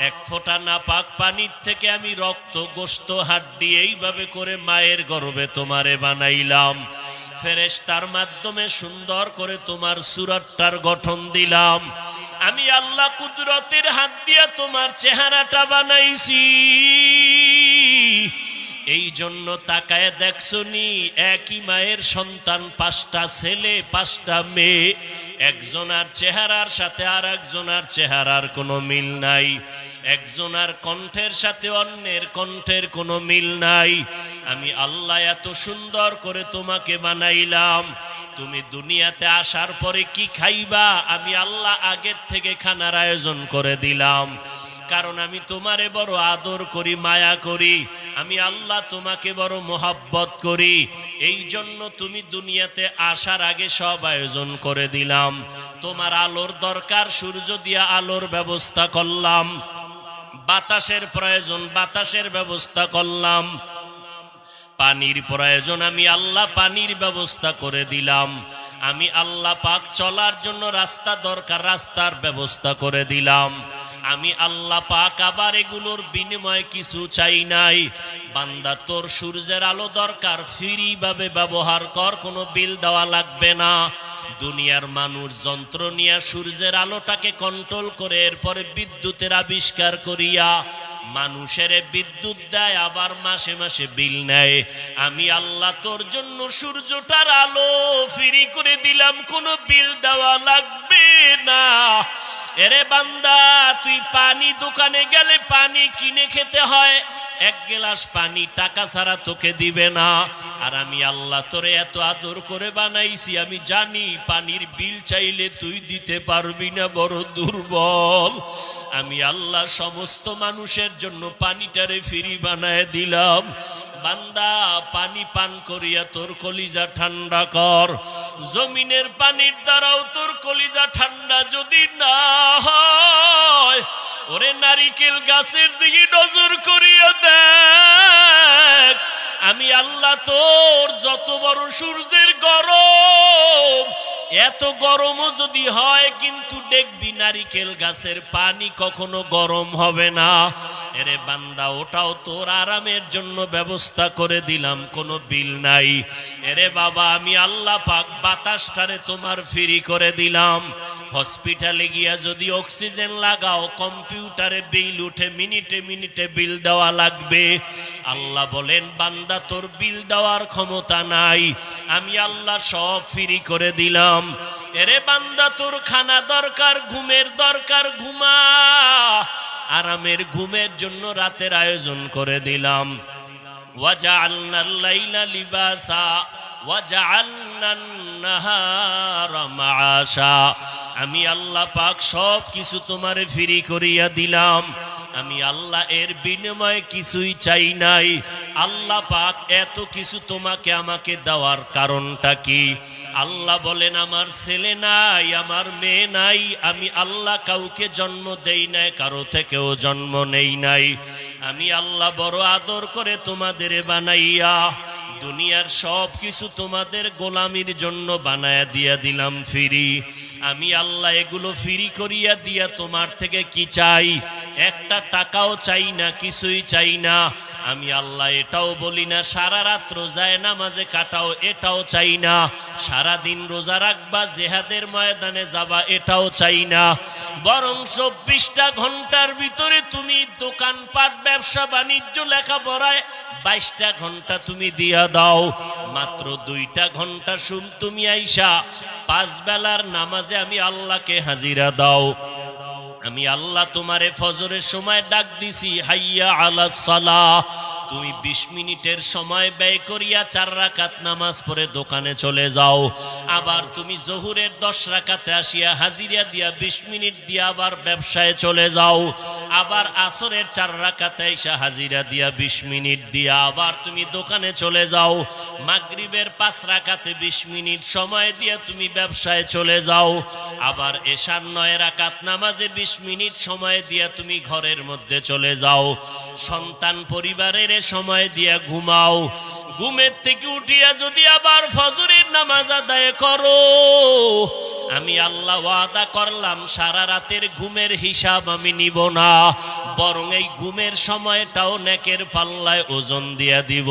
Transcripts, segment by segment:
এক ফোঁটা নাপাক পানির থেকে আমি রক্ত গোশত হাড্ডি এইভাবে করে মায়ের গর্ভে তোমারে বানাইলাম, ফেরেশতার মাধ্যমে সুন্দর করে তোমার সূরাটার গঠন দিলাম। আমি আল্লাহ কুদরতের হাত দিয়া তোমার চেহারাটা বানাইছি। এই জন্য তাকায় দেখছনি একই মায়ের সন্তান, 5টা ছেলে 5টা মেয়ে, একজনার চেহারার সাথে আর একজনার চেহারার কোনো মিল নাই, একজনার কণ্ঠের সাথে অন্যের কণ্ঠের কোনো মিল নাই। আমি আল্লাহ এত সুন্দর করে তোমাকে বানাইলাম, তুমি দুনিয়াতে আসার পরে কি খাইবা আমি আল্লাহ আগের থেকে খানার আয়োজন করে দিলাম। কারণ আমি তোমারে বড় আদর করি, মায়া করি, আমি আল্লাহ তোমাকে বড় মোহাব্বত করি। এই জন্য তুমি দুনিয়াতে আসার আগে সব আয়োজন করে দিলাম। তোমার আলোর দরকার, সূর্য দিয়া আলোর ব্যবস্থা করলাম, বাতাসের প্রয়োজন, বাতাসের ব্যবস্থা করলাম, পানির প্রয়োজন, আমি আল্লাহ পানির ব্যবস্থা করে দিলাম। আমি আল্লাহ পাক চলার জন্য রাস্তা দরকার, রাস্তার ব্যবস্থা করে দিলাম। আমি আল্লাহ পাক আবার এগুলোর বিনিময়ে কিছু চাই নাই। বান্দা তোর সূর্যের আলো দরকার, ফ্রি ভাবে ব্যবহার কর, কোনো বিল দেওয়া লাগবে না। দুনিয়ার মানুষ যন্ত্র নিয়ে সূর্যের আলোটাকে কন্ট্রোল করে এরপরে বিদ্যুতের আবিষ্কার করিয়া মানুষের বিদ্যুৎ দেয়, আবার মাসে মাসে বিল নেয়। আমি আল্লাহ তোর জন্য সূর্যটার আলো ফ্রি করে দিলাম, কোনো বিল দেওয়া লাগবে না। এরে বান্দা, তুই পানি দোকানে গেলে পানি কিনে খেতে হয়, 1 গ্লাস পানি টাকা ছাড়া তোকে দিবে না। আর আমি আল্লাহ তোরে এত আদর করে বানাইছি, আমি জানি পানির বিল চাইলে তুই দিতে পারবি না, বড় দুর্বল। আমি আল্লাহ সমস্ত মানুষের জন্য পানিটারে ফ্রি বানায় দিলাম। বান্দা, পানি পান করিয়া তোর কলিজা ঠান্ডা কর। জমিনের পানির দ্বারাও তোর কলিজা ঠান্ডা যদি না হয়, ওরে নারিকেল গাছের দিকে নজর করিয়া দেখ। আমি আল্লাহ তোর যত বড় সূর্যের গরম, এত গরমও যদি হয় কিন্তু দেখবি নারিকেল গাছের পানি কখনো গরম হবে না। এরে বান্দা, ওটাও তোর আরামের জন্য ব্যবস্থা করে দিলাম, কোনো বিল নাই। এরে বাবা, আমি আল্লাহ পাক বাতাসটারে তোমার ফ্রি করে দিলাম। হসপিটালে গিয়া যদি অক্সিজেন লাগাও, কম্পিউটারে বিল উঠে, মিনিটে মিনিটে বিল দেওয়া লাগবে। আল্লাহ বলেন, বান্দা তোর বিল দেওয়ার ক্ষমতা নাই, আমি আল্লাহ সব ফ্রি করে দিলাম। এরে বান্দা, তোর খানা দরকার, ঘুমের দরকার, ঘুমা। আরামের ঘুমের জন্য রাতের আয়োজন করে দিলাম। ওয়াজআলনাল লাইলা লিবাসা ওয়াজআলনান নাহারা মাআশা। আমি আল্লাহ পাক সব কিছু তোমারে ফ্রি করিয়া দিলাম। আমি আল্লাহ এর বিনিময়ে কিছুই চাই নাই। আল্লাহ পাক এত কিছু তোমাকে আমাকে দেওয়ার কারণটা কি? আল্লাহ বলেন, আমার ছেলে নাই, আমার মেয়ে নাই, আমি আল্লাহ কাউকে জন্ম দেই নাই, কারো থেকেও জন্ম নেই নাই। আমি আল্লাহ বড় আদর করে তোমাদের বানাইয়া দুনিয়ার সব কিছু তোমাদের গোলামির জন্য বানায়া দিয়া দিলাম ফ্রি। আমি আল্লাহ এগুলো ফ্রি করিয়া দিয়া তোমার থেকে কি চাই? একটা টাকাও চাই না, কিছুই চাই না। আমি আল্লাহ এটাও বলি না সারা রাত রোজায় নামাজে কাটাও, এটাও চাই না। সারা দিন রোজা রাখবা, জিহাদের ময়দানে যাবা, এটাও চাই না। বরং 24টা ঘন্টার ভিতরে তুমি দোকানপাট, ব্যবসা বাণিজ্য, লেখাপড়ায় 22টা ঘন্টা তুমি দিয়া দাও। মাত্র 2টা ঘন্টা তুমি আইসা 5 বেলার নামাজে আমি আল্লাহকে হাজিরা দাও। আমি আল্লাহ তোমারে ফজরের সময় ডাক দিছি, হাইয়া আলাস সালাহ। তুমি 20 মিনিটের সময় ব্যয় করিয়া 4 রাকাত নামাজ পড়ে দোকানে চলে যাও। আবার তুমি জোহরের 10 রাকাতে আসিয়া হাজিরা দিয়া 20 মিনিট দিয়া আবার ব্যবসায় চলে যাও। আবার আসরের 4 রাকাতে এসে হাজিরা দিয়া 20 মিনিট দিয়া আবার তুমি দোকানে চলে যাও। মাগরিবের 5 রাকাতে 20 মিনিট সময় দিয়া তুমি ব্যবসায় চলে যাও। আবার এশার 9 রাকাত নামাজে 20 মিনিট সময় দিয়া তুমি ঘরের মধ্যে চলে যাও। সন্তান পরিবারের সময় দিয়া ঘুমাও। ঘুমের থেকে উঠিয়া যদি আবার ফজরের নামাজ আদায় করো, আমি আল্লাহ ওয়াদা করলাম সারা রাতের ঘুমের হিসাব আমি নিব না। বরং এই ঘুমের সময়টাও নেকের পাল্লায় ওজন দিয়া দিব।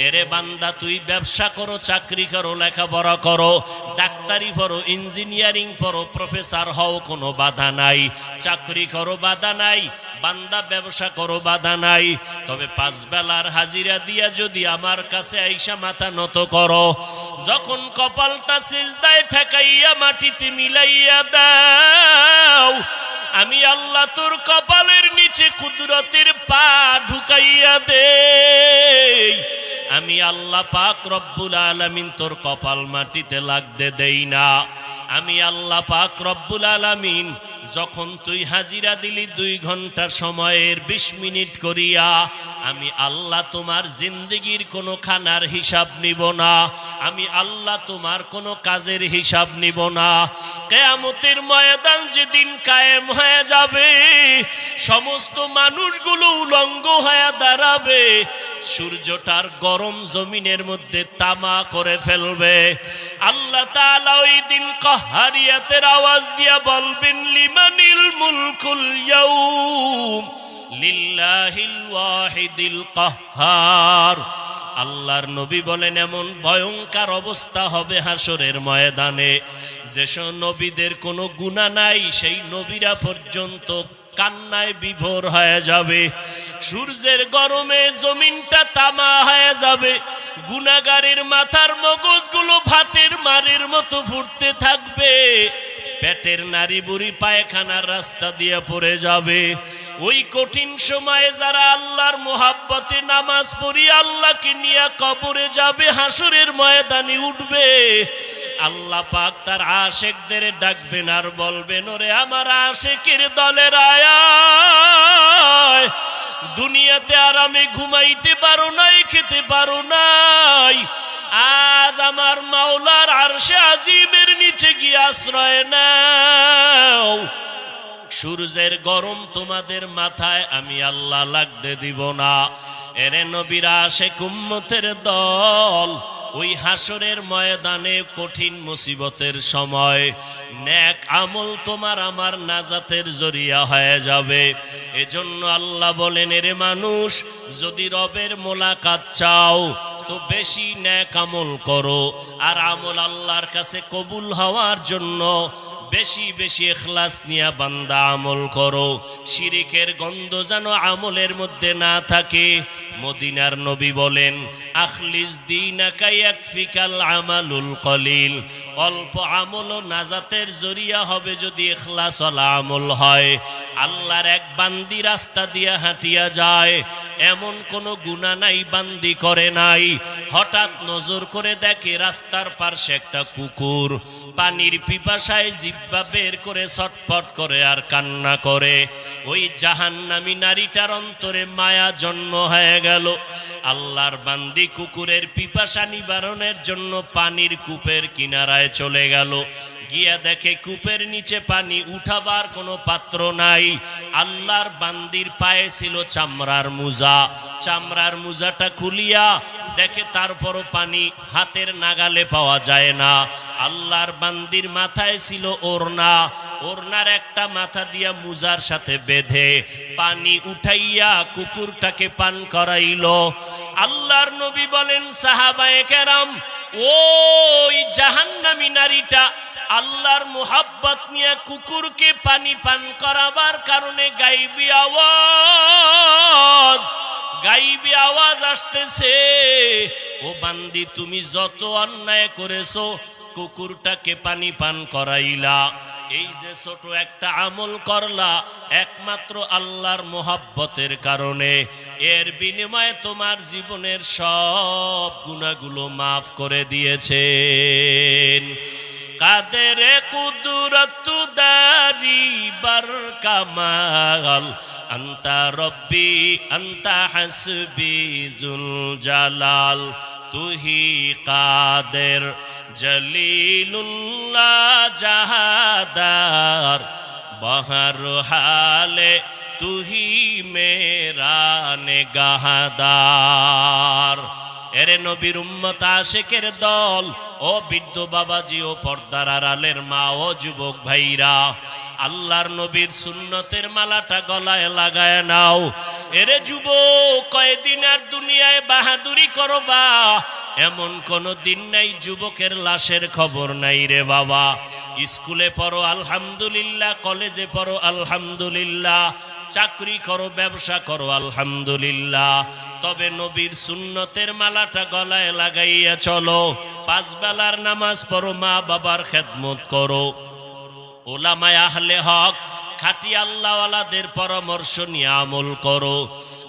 এরে বান্দা তুই ব্যবসা করো, চাকরি করো, লেখাপড়া করো, ডাক্তারি পড়ো, ইঞ্জিনিয়ারিং পড়ো, প্রফেসর হও, কোনো বাধা নাই। চাকরি করো, বাধা নাই। বান্দা ব্যবসা করো, বাধা নাই। তবে 5 বেলার হাজিরা দিয়া যদি আমার কাছে আইসা মাথা নত করো, যখন কপালটা সিজদায় ঠেকাইয়া মাটিতে মিলাইয়া দাও, আমি আল্লাহ তোর কপালের নিচে কুদরতের পা ঢুকাইয়া দেই। আমি আল্লাহ পাক রব্বুল আলামিন তোর কপাল মাটিতে লাগতে দেই না। আমি আল্লাহ পাক রব্বুল আলামিন যখন তুই হাজিরা দিলি 2 ঘন্টা সময়ের 20 মিনিট করিয়া, আমি আল্লাহ তোমার জিন্দেগির কোনো খানার হিসাব নিব না। আমি আল্লাহ তোমার কোনো কাজের হিসাব নিব না। কিয়ামতের ময়দান যেদিন কায়েম হয়ে যাবে, সমস্ত মানুষগুলো উলঙ্গ হয়ে দাঁড়াবে, সূর্যটার গরম জমিনের মধ্যে তামা করে ফেলবে। আল্লাহ তাআলা ওই দিন কাহারিয়াতের আওয়াজ দিয়া বলবেন, লিমানিল মুলকুল ইয়াউম লিল্লাহিল ওয়াহিদিল কাহ্হার। আল্লাহর নবী বলেন, এমন ভয়ঙ্কর অবস্থা হবে হাসরের ময়দানে, যেসব নবীদের কোনো গুনাহ নাই, সেই নবীরা পর্যন্ত কান্নায় বিভোর হয়ে যাবে। সূর্যের গরমে জমিনটা তামা হয়ে যাবে। গুনাহগারের মাথার মগজগুলো ভাতের মারের মতো ফুটতে থাকবে। পেটের নারী বুড়ি পায়খানার রাস্তা দিয়ে পড়ে যাবে। ওই কঠিন সময়ে যারা আল্লাহর মোহাব্বতে নামাজ পড়ি আল্লাহকে নিয়ে কবরে যাবে, হাসরের ময়দানে উঠবে, আল্লাহ পাক তার আশেকদের ডাকবেন আর বলবেন, ওরে আমার আশেকের দলের আয়, দুনিয়াতে আরামে ঘুমাইতে পারো নাই, খেতে পারো নাই, আজ আমার মাওলার আরশে আজিমের নিচে গিয়ে আশ্রয় নাও। সূর্যের গরম তোমাদের মাথায় আমি আল্লাহ লাগতে দিব না। এরে নবীরা আশেক উম্মতের দল, ওই হাসরের ময়দানে কঠিন মুসিবতের সময় নেক আমল তোমার আমার নাজাতের জরিয়া হয়ে যাবে। এজন্য আল্লাহ বলেন, এরে মানুষ, যদি রবের মোলাকাত চাও তো বেশি নেক আমল করো, আর আমল আল্লাহর কাছে কবুল হওয়ার জন্য বেশি বেশি ইখলাস নিয়ে বান্দা আমল করো। শিরিকের গন্ধ যেন আমলের মধ্যে না থাকে। মদিনার নবী বলেন, আখলিস দীনাকা ইয়াকফিকাল আমালুল কলিল। অল্প আমল ও নাজাতের জরিয়া হবে যদি ইখলাস ওয়ালা আমল হয়। আল্লাহর এক বান্দি রাস্তা দিয়ে হাঁটিয়া যায়, এমন কোনো গুনাহ নাই বান্দি করে নাই। হঠাৎ নজর করে দেখে রাস্তার পাশে একটা কুকুর পানির পিপাসায় জিহ্বা বের করে ছটফট করে আর কান্না করে। ওই জাহান্নামী নারীটার অন্তরে মায়া জন্ম হয়ে গেল। আল্লাহর বান্দি কুকুরের পিপাসা নিবারণের জন্য পানির কূপের কিনারায় চলে গেল। গিয়া দেখে কূপের নিচে পানি উঠাবার কোনো পাত্র নাই। আল্লাহর বান্দির পায়ে ছিল চামড়ার মোজা। চামড়ার মোজাটা খুলিয়া দেখে তারপরও পানি হাতের নাগালে পাওয়া যায় না। আল্লাহর বান্দির মাথায় ছিল ওড়না। ওড়নার একটা মাথা দিয়া মোজার সাথে বেঁধে পানি উঠাইয়া কুকুরটাকে পান করাইল। আল্লাহর নবী বলেন, সাহাবায়ে কেরাম, ওই জাহান্নামী নারীটা আল্লাহর মোহাব্বত নিয়ে কুকুরকে পানি পান করাবার কারণে গাইবি আওয়াজ আসতেছে, ও বান্দি, তুমি যত অন্যায় করেছো কুকুরটাকে পানি পান করাইলা, এই যে ছোট একটা আমল করলা একমাত্র আল্লাহর মোহাব্বতের কারণে, এর বিনিময়ে তোমার জীবনের সব গুনাহগুলো মাফ করে দিয়েছেন। কাদেরে কুদরত দারি বার কামাল, আন্তা রব্বি আন্তা হাসবি জুল জালাল, তুহি কাদের জলিলুল্লাহ জাহাদার, বহর হালে তুহি মেরা নেগাহদার। এরে নবীর উম্মত আশিকের দল, ও বৃদ্ধ বাবাজি, ও পর্দার আড়ালের মা, ও যুবক ভাইরা, আল্লাহর নবীর সুন্নতের মালাটা গলায় লাগায় নাও। এরে যুবক, কয়দিন আর দুনিয়ায় বাহাদুরি করবা এমন কোন দিন নাই যুবকের লাশের খবর নাই রে বাবা। স্কুলে পড়ো আলহামদুলিল্লাহ, কলেজে পড়ো আলহামদুলিল্লাহ, চাকরি করো, ব্যবসা করো আলহামদুলিল্লাহ, তবে নবীর সুন্নতের মালাটা গলায় লাগাইয়া চলো। 5 বেলার নামাজ পড়ো, মা বাবার খেদমত করো, ওলামায়ে আহলে হক খাঁটি আল্লাহওয়ালাদের পরামর্শ নিয়ে আমল করো।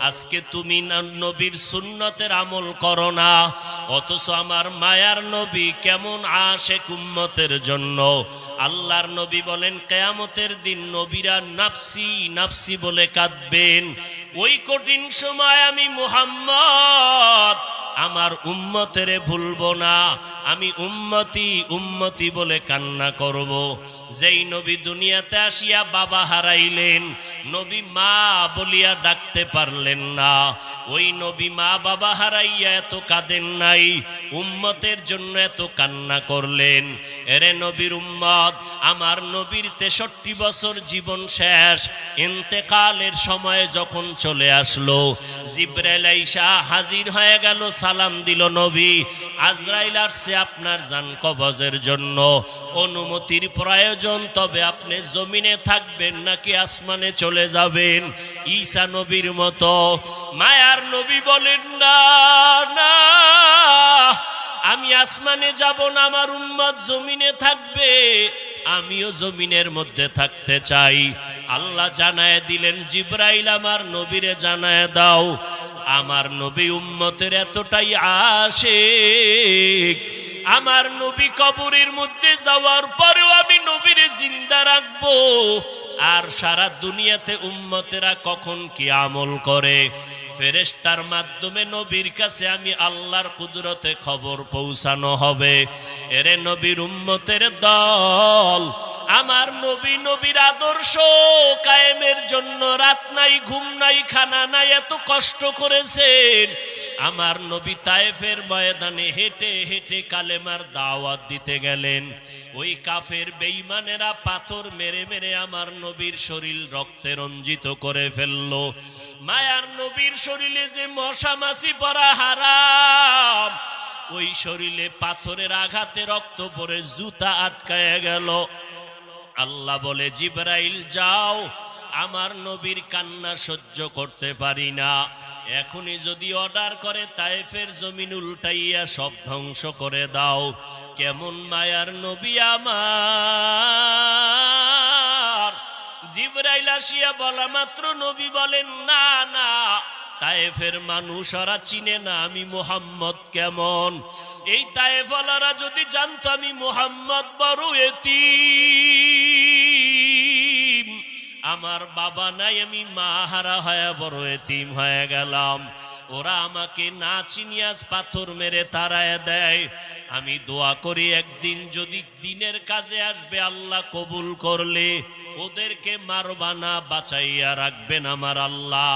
আজকে তুমি নবীর সুন্নতের আমল করো না, অথচ আমার মায়ার নবী কেমন আশিক উম্মতের জন্য। আল্লাহর নবী বলেন কিয়ামতের দিন নবীরা নাফসি নাফসি বলে কাঁদবেন। ওই কঠিন সময় আমি মুহাম্মদ আমার উম্মতেরে ভুলবো না, আমি উম্মতি উম্মতি বলে কান্না করব। যেই নবী দুনিয়াতে আসিয়া বাবা হারাইলেন, নবী মা বলিয়া ডাকতে পারলেন না, ওই নবী মা বাবা হারাইয়া এত কাঁদেন নাই, উম্মতের জন্য এত কান্না করলেন। এরে নবীর উম্মত, আমার নবীর 63 বছর জীবন শেষ, ইন্তেকালের সময় যখন চলে আসলো, জিবরাইল আইসা হাজির হয়ে গেল, সালাম দিল, নবী আজরাইল আসছে আপনার জান কবজের জন্য, অনুমতির প্রয়োজন, তবে আপনি জমিনে থাকবেন নাকি আসমানে চলে যাবেন ঈসা নবীর মতো? মায়ার নবী বলেন না না, আমি আসমানে যাব না, আমার উম্মত জমিনে থাকবে, আমিও জমিনের মধ্যে থাকতে চাই। আল্লাহ জানায় দিলেন, জিবরাইল আমার নবীরে জানায় দাও, আমার নবী উম্মতের এতটাই আশিক, আমার নবী কবরের মধ্যে যাওয়ার পরেও আমি নবীরে জিন্দা রাখবো। আর সারা দুনিয়াতে উম্মতেরা কখন কি আমল করে, ফেরেশতার মাধ্যমে নবীর কাছে আমি আল্লাহর কুদরতে খবর পৌঁছানো হবে। এরে নবীর উম্মতের দল, আমার নবী নবীর আদর্শ কায়েমের জন্য রাত নাই, ঘুম নাই, খানা নাই, এত কষ্ট করেছেন। আমার নবী তায়েফের ময়দানে হেঁটে হেঁটে কালেমার দাওয়াত দিতে গেলেন, ওই কাফের বেঈমানেরা পাথর মেরে মেরে আমার নবীর শরীর রক্তে রঞ্জিত করে ফেললো। মায়ার নবীর শরীরে যে মশা মাছি পড়া হারাম, ওই শরীরে পাথরের আঘাতে রক্ত পড়ে জুতা আটকায় গেল। আল্লাহ বলে, জিবরাইল যাও, আমার নবীর কান্না সহ্য করতে পারি না, এখনই যদি অর্ডার করে তায়েফের জমিন উল্টাইয়া সব ধ্বংস করে দাও। কেমন মায়ার নবী আমার! জিবরাইল আসিয়া বলা মাত্র নবী বলেন, না না, তায়েফের মানুষ ওরা চিনে না আমি মুহাম্মদ কেমন। এই তায়েফওয়ালারা যদি জানতো আমি মুহাম্মদ বড় এতিম, আমার বাবা নাই, আমি মা হারা হয়ে বড় এতিম হয়ে গেলাম, ওরা আমাকে না চিনিয়ে পাথর মেরে তাড়ায় দেয়। আমি দোয়া করি একদিন যদি দিনের কাজে আসবে, আল্লাহ কবুল করলে ওদেরকে মারবা না, বাঁচাইয়া রাখবেন আমার আল্লাহ।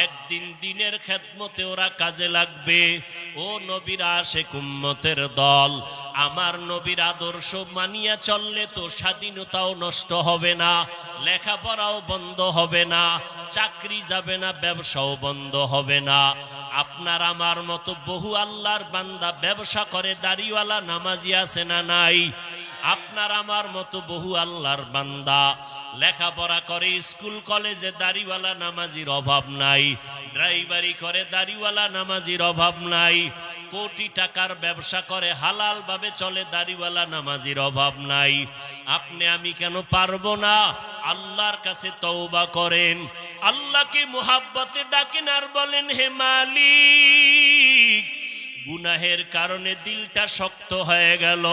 একদিন দিনের খেদমতে ওরা কাজে লাগবে। ও নবীর আশিক উম্মতের দল, আমার নবীর আদর্শ মানিয়া চললে তো স্বাধীনতাও নষ্ট হবে না, লেখাপড়াও বন্ধ হবে না, চাকরি যাবে না, ব্যবসাও বন্ধ হবে না। আপনার আমার মতো বহু আল্লাহর বান্দা ব্যবসা করে, দাড়িওয়ালা নামাজি আছে না নাই? আপনার আমার মতো বহু আল্লাহর বান্দা লেখাপড়া করে, স্কুল কলেজে দাড়িওয়ালা নামাজির অভাব নাই, ড্রাইভারি করে দাড়িওয়ালা নামাজির অভাব নাই, কোটি টাকার ব্যবসা করে হালাল ভাবে চলে, দাড়িওয়ালা নামাজির অভাব নাই। আপনি আমি কেন পারবো না? আল্লাহর কাছে তওবা করেন, আল্লাহকে মুহাব্বতে ডাকেন আর বলেন, হে মালিক, গুনাহের কারণে দিলটা শক্ত হয়ে গেল,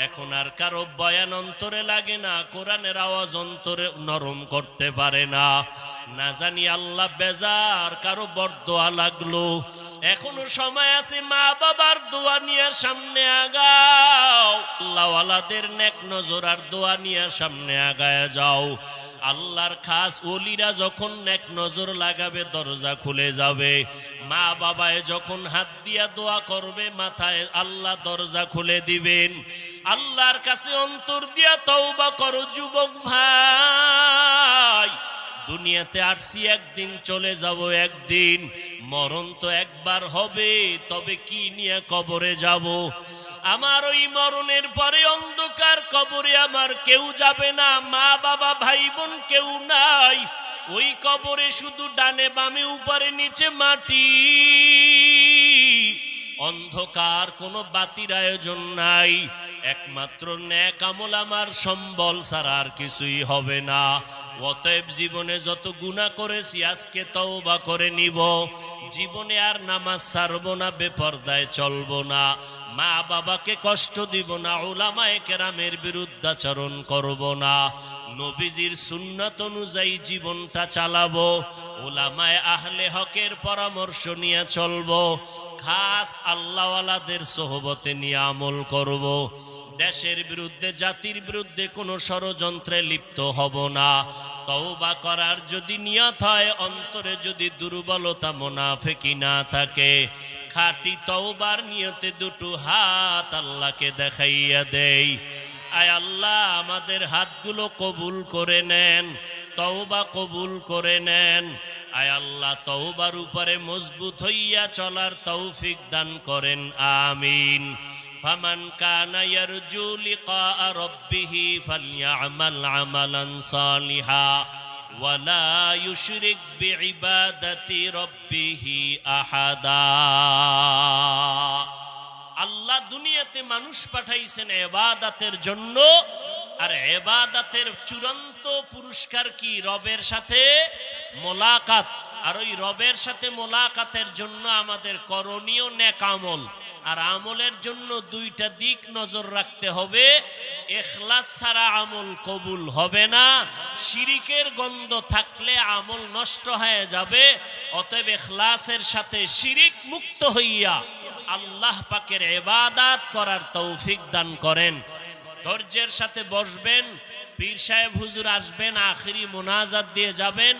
এখন আর কারো বয়ান অন্তরে লাগে না, কোরআনের আওয়াজ অন্তরে নরম করতে পারে না, না জানি আল্লাহ বেজার, কারো বরদোয়া লাগলো। এখনো সময় আছে, মা বাবার দোয়া নিয়ে সামনে আগাও, আল্লাহওয়ালাদের নেক নজর আর দোয়া নিয়ে সামনে আগায় যাও। আল্লাহর খাস ওলিরা যখন এক নজর লাগাবে দরজা খুলে যাবে। মা বাবায় যখন হাত দিয়া দোয়া করবে মাথায় আল্লাহ দরজা খুলে দিবেন। আল্লাহর কাছে অন্তর দিয়া তওবা করো যুবক ভাই। দুনিয়াতে আসছি একদিন, চলে যাব একদিন, মরণ তো একবার হবে, তবে কি নিয়ে কবরে যাব? আমার ওই মরণের পরে অন্ধকার কবরে আমার কেউ যাবে না, মা বাবা ভাই বোন কেউ নাই। ওই কবরে শুধু ডানে বামে উপরে নিচে মাটি, অন্ধকার, কোনো বাতির আয়োজন নাই। একমাত্র নেক আমল আমার সম্বল ছাড়া আর কিছুই হবে না। অতএব জীবনে যত গুনাহ করেছি আজকে তওবা করে নিব। জীবনে আর নামাজ ছাড়বো না, বেপরদায় চলবো না, মা বাবাকে কষ্ট দিব না, উলামায়ে কেরামের বিরুদ্ধাচরণ করব না, নবীজির সুন্নাত অনুযায়ী জীবনটা চালাবো, উলামায়ে আহলে হকের পরামর্শ নিয়ে চলবো, খাস আল্লাহওয়ালাদের সোহবতে নিয়ে আমল করব। দেশের বিরুদ্ধে, জাতির বিরুদ্ধে কোনো ষড়যন্ত্রে লিপ্ত হব না। তওবা করার যদি নিয়ত হয়, অন্তরে যদি দুর্বলতা মুনাফিকি না থাকে, খাঁটি তওবার নিয়তে দুটো হাত আল্লাহকে দেখাইয়া দেই। আয় আল্লাহ, আমাদের হাতগুলো কবুল করে নেন, তওবা কবুল করে নেন। আয় আল্লাহ, তওবার উপরে মজবুত হইয়া চলার তৌফিক দান করেন, আমিন। ফামান কানা ইয়ারজু লিকা রাব্বিহি ফালইআমাল আমালান সালিহা ওয়ালা ইউশরিক বিইবাদাতি রাব্বিহি আহাদা। আল্লাহ দুনিয়াতে মানুষ পাঠাইছেন ইবাদতের জন্য, আর ইবাদতের চূড়ান্ত পুরস্কার কি? রবের সাথে মোলাকাত। আর ওই রবের সাথে মোলাকাতের জন্য আমাদের করণীয় নেক আমল। আর আমলের জন্য দুইটা দিক নজর রাখতে হবে। ইখলাস ছাড়া আমল কবুল হবে না, শিরিকের গন্ধ থাকলে আমল নষ্ট হয়ে যাবে। অতএব ইখলাসের সাথে শিরিক মুক্ত হইয়া আল্লাহ পাকের ইবাদত করার তৌফিক দান করেন। ধৈর্যের সাথে বসবেন, পীর সাহেব হুজুর আসবেন, আখিরি মোনাজাত দিয়ে যাবেন।